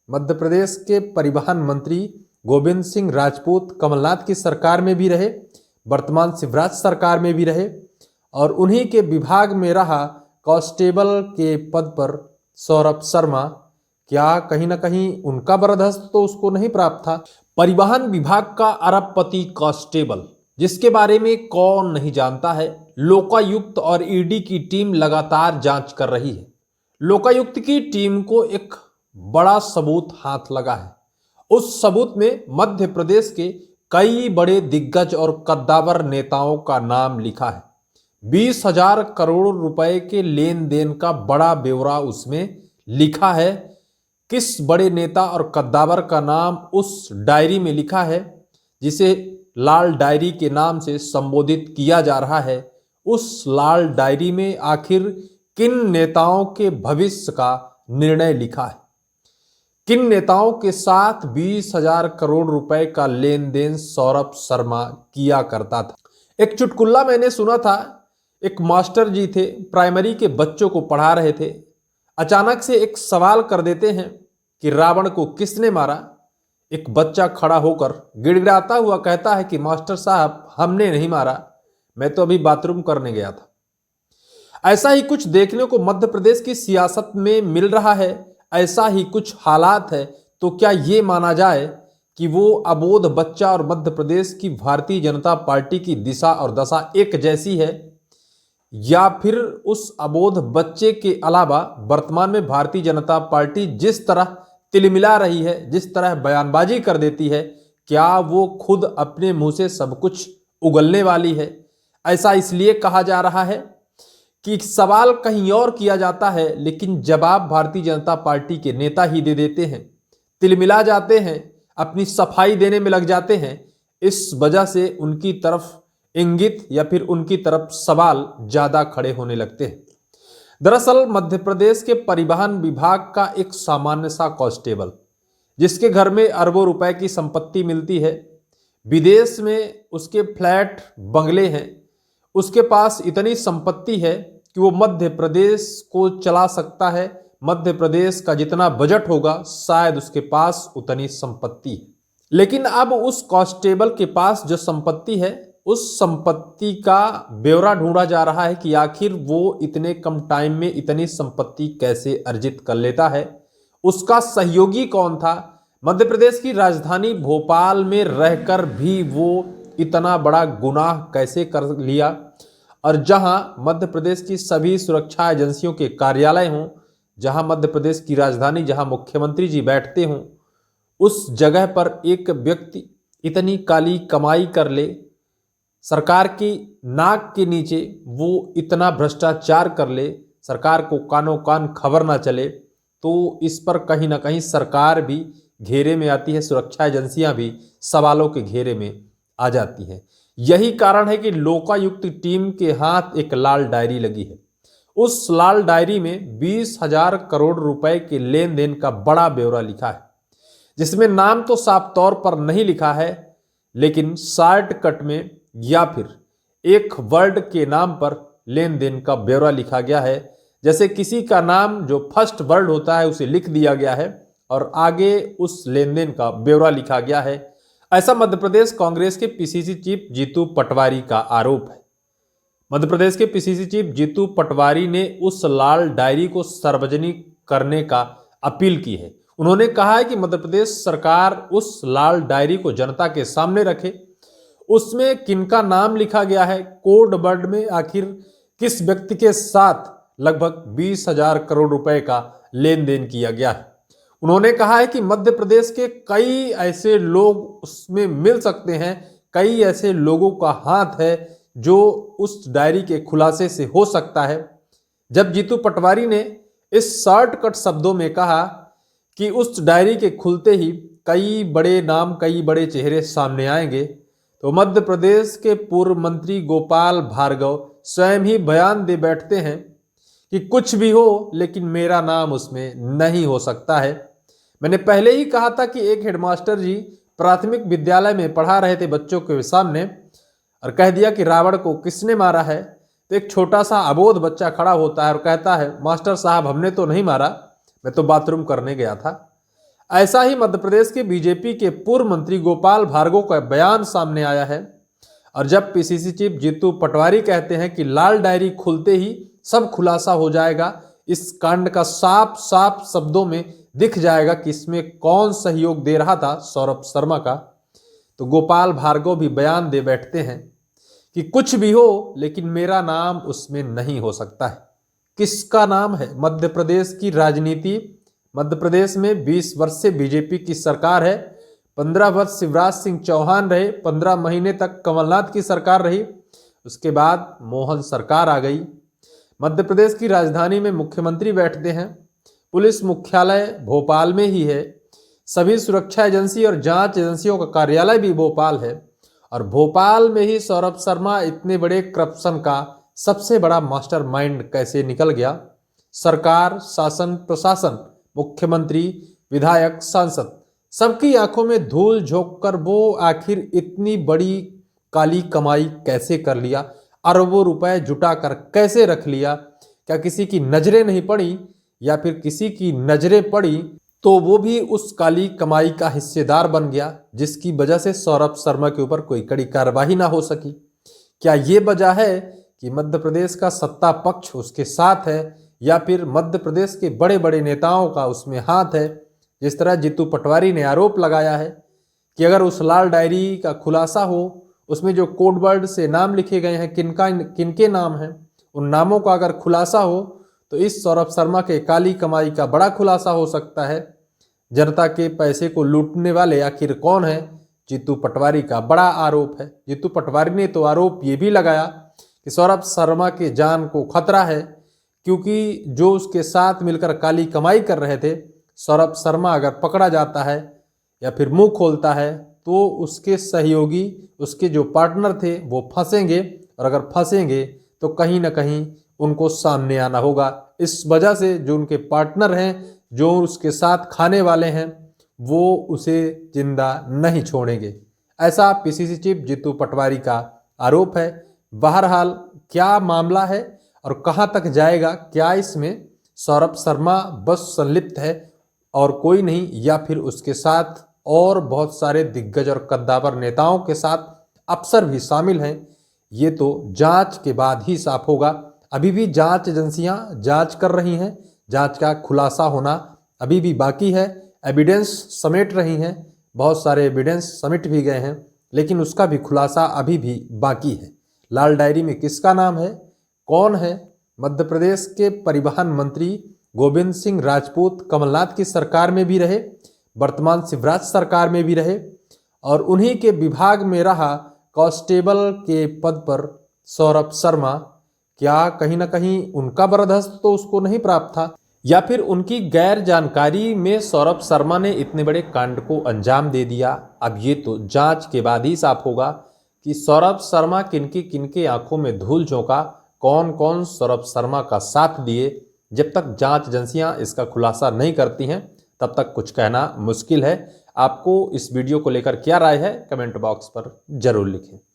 मध्य प्रदेश के परिवहन मंत्री गोविंद सिंह राजपूत कमलनाथ की सरकार में भी रहे, वर्तमान शिवराज सरकार में भी रहे और उन्हीं के विभाग में रहा कांस्टेबल के पद पर सौरभ शर्मा। क्या कहीं ना कहीं उनका बरदस्त तो उसको नहीं प्राप्त था? परिवहन विभाग का अरबपति कांस्टेबल, जिसके बारे में कौन नहीं जानता है। लोकायुक्त और ईडी की टीम लगातार जांच कर रही है। लोकायुक्त की टीम को एक बड़ा सबूत हाथ लगा है। उस सबूत में मध्य प्रदेश के कई बड़े दिग्गज और कद्दावर नेताओं का नाम लिखा है। 20,000 करोड़ रुपए के लेन देन का बड़ा ब्यौरा उसमें लिखा है। किस बड़े नेता और कद्दावर का नाम उस डायरी में लिखा है, जिसे लाल डायरी के नाम से संबोधित किया जा रहा है? उस लाल डायरी में आखिर किन नेताओं के भविष्य का निर्णय लिखा है? किन नेताओं के साथ 20,000 करोड़ रुपए का लेन देन सौरभ शर्मा किया करता था? एक चुटकुला मैंने सुना था। एक मास्टर जी थे, प्राइमरी के बच्चों को पढ़ा रहे थे। अचानक से एक सवाल कर देते हैं कि रावण को किसने मारा? एक बच्चा खड़ा होकर गिड़गिड़ाता हुआ कहता है कि मास्टर साहब, हमने नहीं मारा, मैं तो अभी बाथरूम करने गया था। ऐसा ही कुछ देखने को मध्य प्रदेश की सियासत में मिल रहा है। ऐसा ही कुछ हालात है। तो क्या ये माना जाए कि वो अबोध बच्चा और मध्य प्रदेश की भारतीय जनता पार्टी की दिशा और दशा एक जैसी है, या फिर उस अबोध बच्चे के अलावा वर्तमान में भारतीय जनता पार्टी जिस तरह तिलमिला रही है, जिस तरह बयानबाजी कर देती है, क्या वो खुद अपने मुंह से सब कुछ उगलने वाली है? ऐसा इसलिए कहा जा रहा है कि सवाल कहीं और किया जाता है, लेकिन जवाब भारतीय जनता पार्टी के नेता ही दे देते हैं। तिलमिला जाते हैं, अपनी सफाई देने में लग जाते हैं। इस वजह से उनकी तरफ इंगित या फिर उनकी तरफ सवाल ज्यादा खड़े होने लगते हैं। दरअसल मध्य प्रदेश के परिवहन विभाग का एक सामान्य सा कांस्टेबल, जिसके घर में अरबों रुपए की संपत्ति मिलती है, विदेश में उसके फ्लैट बंगले हैं, उसके पास इतनी संपत्ति है कि वो मध्य प्रदेश को चला सकता है। मध्य प्रदेश का जितना बजट होगा शायद उसके पास उतनी संपत्ति है। लेकिन अब उस कांस्टेबल के पास जो संपत्ति है, उस संपत्ति का ब्यौरा ढूंढा जा रहा है कि आखिर वो इतने कम टाइम में इतनी संपत्ति कैसे अर्जित कर लेता है। उसका सहयोगी कौन था? मध्य प्रदेश की राजधानी भोपाल में रहकर भी वो इतना बड़ा गुनाह कैसे कर लिया? और जहां मध्य प्रदेश की सभी सुरक्षा एजेंसियों के कार्यालय हों, जहां मध्य प्रदेश की राजधानी, जहां मुख्यमंत्री जी बैठते हों, उस जगह पर एक व्यक्ति इतनी काली कमाई कर ले, सरकार की नाक के नीचे वो इतना भ्रष्टाचार कर ले, सरकार को कानों कान खबर ना चले, तो इस पर कहीं ना कहीं सरकार भी घेरे में आती है, सुरक्षा एजेंसियां भी सवालों के घेरे में आ जाती हैं। यही कारण है कि लोकायुक्त टीम के हाथ एक लाल डायरी लगी है। उस लाल डायरी में 20,000 करोड़ रुपए के लेन देन का बड़ा ब्यौरा लिखा है, जिसमें नाम तो साफ तौर पर नहीं लिखा है, लेकिन शॉर्टकट में या फिर एक वर्ड के नाम पर लेन देन का ब्यौरा लिखा गया है। जैसे किसी का नाम जो फर्स्ट वर्ड होता है उसे लिख दिया गया है और आगे उस लेन देन का ब्यौरा लिखा गया है। ऐसा मध्य प्रदेश कांग्रेस के पीसीसी चीफ जीतू पटवारी का आरोप है। मध्य प्रदेश के पीसीसी चीफ जीतू पटवारी ने उस लाल डायरी को सार्वजनिक करने का अपील की है। उन्होंने कहा है कि मध्य प्रदेश सरकार उस लाल डायरी को जनता के सामने रखे। उसमें किनका नाम लिखा गया है, कोड वर्ड में आखिर किस व्यक्ति के साथ लगभग 20,000 करोड़ रुपए का लेन देन किया गया है। उन्होंने कहा है कि मध्य प्रदेश के कई ऐसे लोग उसमें मिल सकते हैं, कई ऐसे लोगों का हाथ है जो उस डायरी के खुलासे से हो सकता है। जब जीतू पटवारी ने इस शॉर्टकट शब्दों में कहा कि उस डायरी के खुलते ही कई बड़े नाम, कई बड़े चेहरे सामने आएंगे, तो मध्य प्रदेश के पूर्व मंत्री गोपाल भार्गव स्वयं ही बयान दे बैठते हैं कि कुछ भी हो, लेकिन मेरा नाम उसमें नहीं हो सकता है। मैंने पहले ही कहा था कि एक हेडमास्टर जी प्राथमिक विद्यालय में पढ़ा रहे थे बच्चों के सामने और कह दिया कि रावण को किसने मारा है, तो एक छोटा सा अबोध बच्चा खड़ा होता है और कहता है, मास्टर साहब हमने तो नहीं मारा, मैं तो बाथरूम करने गया था। ऐसा ही मध्य प्रदेश के बीजेपी के पूर्व मंत्री गोपाल भार्गव का बयान सामने आया है। और जब पीसीसी चीफ जीतू पटवारी कहते हैं कि लाल डायरी खुलते ही सब खुलासा हो जाएगा, इस कांड का साफ साफ शब्दों में दिख जाएगा कि इसमें कौन सहयोग दे रहा था सौरभ शर्मा का, तो गोपाल भार्गव भी बयान दे बैठते हैं कि कुछ भी हो लेकिन मेरा नाम उसमें नहीं हो सकता है। किसका नाम है? मध्य प्रदेश की राजनीति, मध्य प्रदेश में 20 वर्ष से बीजेपी की सरकार है। 15 वर्ष शिवराज सिंह चौहान रहे, 15 महीने तक कमलनाथ की सरकार रही, उसके बाद मोहन सरकार आ गई। मध्य प्रदेश की राजधानी में मुख्यमंत्री बैठते हैं, पुलिस मुख्यालय भोपाल में ही है, सभी सुरक्षा एजेंसी और जांच एजेंसियों का कार्यालय भी भोपाल है, और भोपाल में ही सौरभ शर्मा इतने बड़े करप्शन का सबसे बड़ा मास्टरमाइंड कैसे निकल गया। सरकार, शासन, प्रशासन, मुख्यमंत्री, विधायक, सांसद, सबकी आंखों में धूल झोंक कर वो आखिर इतनी बड़ी काली कमाई कैसे कर लिया, अरबों रुपए जुटा कर कैसे रख लिया। क्या किसी की नजरें नहीं पड़ी, या फिर किसी की नजरें पड़ी तो वो भी उस काली कमाई का हिस्सेदार बन गया, जिसकी वजह से सौरभ शर्मा के ऊपर कोई कड़ी कार्रवाई ना हो सकी। क्या ये वजह है कि मध्य प्रदेश का सत्ता पक्ष उसके साथ है, या फिर मध्य प्रदेश के बड़े बड़े नेताओं का उसमें हाथ है? जिस तरह जीतू पटवारी ने आरोप लगाया है कि अगर उस लाल डायरी का खुलासा हो, उसमें जो कोड वर्ड से नाम लिखे गए हैं, किनके नाम हैं, उन नामों का अगर खुलासा हो तो इस सौरभ शर्मा के काली कमाई का बड़ा खुलासा हो सकता है। जनता के पैसे को लूटने वाले आखिर कौन है? जीतू पटवारी का बड़ा आरोप है। जीतू पटवारी ने तो आरोप ये भी लगाया कि सौरभ शर्मा के जान को खतरा है, क्योंकि जो उसके साथ मिलकर काली कमाई कर रहे थे, सौरभ शर्मा अगर पकड़ा जाता है या फिर मुंह खोलता है तो उसके सहयोगी, उसके जो पार्टनर थे वो फंसेंगे, और अगर फंसेंगे तो कहीं ना कहीं उनको सामने आना होगा। इस वजह से जो उनके पार्टनर हैं, जो उसके साथ खाने वाले हैं, वो उसे जिंदा नहीं छोड़ेंगे। ऐसा पीसीसी चीफ जीतू पटवारी का आरोप है। बहरहाल क्या मामला है और कहां तक जाएगा, क्या इसमें सौरभ शर्मा बस संलिप्त है और कोई नहीं, या फिर उसके साथ और बहुत सारे दिग्गज और कद्दावर नेताओं के साथ अफसर भी शामिल हैं, ये तो जांच के बाद ही साफ होगा। अभी भी जांच एजेंसियां जांच कर रही हैं, जांच का खुलासा होना अभी भी बाकी है। एविडेंस समेट रही हैं, बहुत सारे एविडेंस समेट भी गए हैं, लेकिन उसका भी खुलासा अभी भी बाकी है। लाल डायरी में किसका नाम है, कौन है? मध्य प्रदेश के परिवहन मंत्री गोविंद सिंह राजपूत कमलनाथ की सरकार में भी रहे, वर्तमान शिवराज सरकार में भी रहे, और उन्हीं के विभाग में रहा कांस्टेबल के पद पर सौरभ शर्मा। क्या कहीं ना कहीं उनका बरदस्त तो उसको नहीं प्राप्त था, या फिर उनकी गैर जानकारी में सौरभ शर्मा ने इतने बड़े कांड को अंजाम दे दिया? अब ये तो जांच के बाद ही साफ होगा कि सौरभ शर्मा किनके आंखों में धूल झोंका, कौन कौन सौरभ शर्मा का साथ दिए। जब तक जांच एजेंसियां इसका खुलासा नहीं करती हैं, तब तक कुछ कहना मुश्किल है। आपको इस वीडियो को लेकर क्या राय है, कमेंट बॉक्स पर जरूर लिखें।